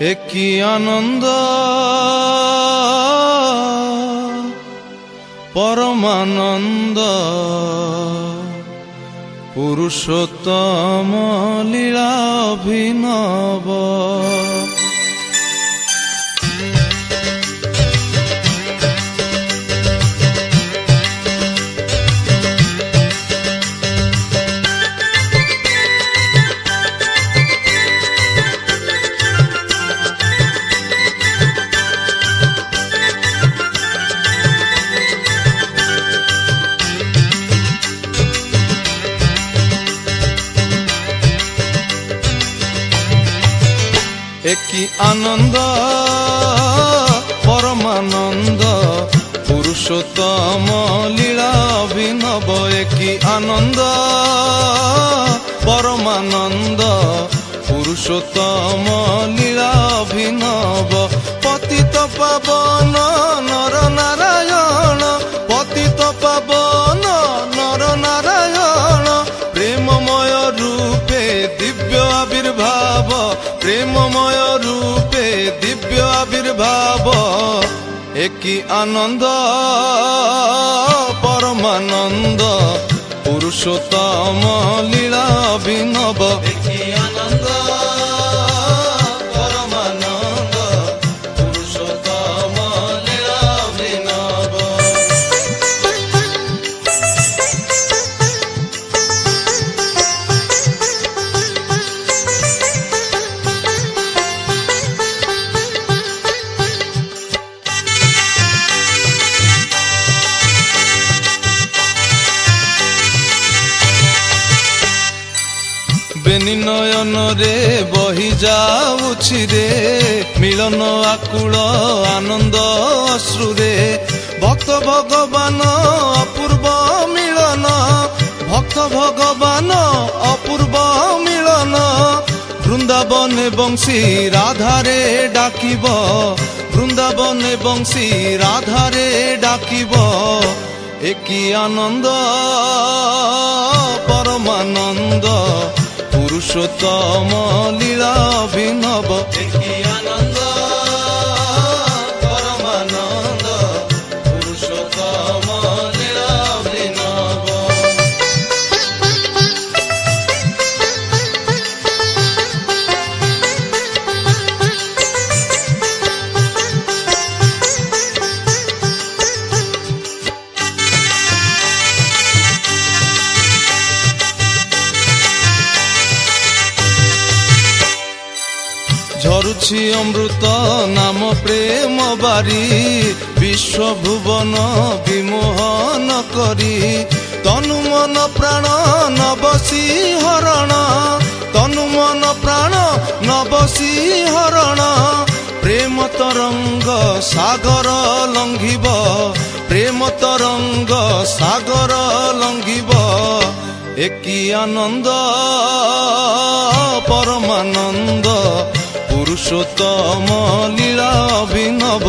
একই আনন্দ পরমানন্দ পুরুষোত্তম লীলা অভিনব। একই আনন্দ পরমানন্দ পুরুষোত্তম লীলা অভিনব। একই আনন্দ পরমানন্দ পুরুষোত্তম লীলা অভিনব। পতিত পাবন নর নারায়ণ, পতিত পাবন নর নারায়ণ, প্রেমময় রূপে দিব্য আবির্ভাব, প্রেমময় রূপে দিব্য আবির্ভাব। একই আনন্দ পরমানন্দ পুরুষোত্তম লীলা অভিনব। একই আনন্দ পরমানন্দ পুরুষোত্তম লীলা অভিনব। বেনি নয়ন রে বহি যাଉଛି রে মিলন আকুଳ আনন্দ অশ্রুরে। ভক্ত ভগবান অপূর্ব মিলন, ভক্ত ভগবান অপূর্ব মিলন। বৃন্দাবনে বংশী রাধারে ডাকিব, বৃন্দাবনে বংশী রাধারে ডাকিব। একই আনন্দ পরমানন্দ পুরুষোত্তম লীলা অভিনব। একই আনন্দ পরমানন্দ পুরুষোত্তম লীলা অভিনব। ঝরুছি অমৃত নাম প্রেম বারি, বিশ্বভুবন বিমোহন করি। তনু মন প্রাণ নবসী হরণ, তনু মন প্রাণ নবসী হরণ। প্রেম তরঙ্গ সাগর লঙ্ঘিব, প্রেম তরঙ্গ সাগর লঙ্ঘিব। একই আনন্দ পরমানন্দ পুরুষোত্তম লীলা অভিনব।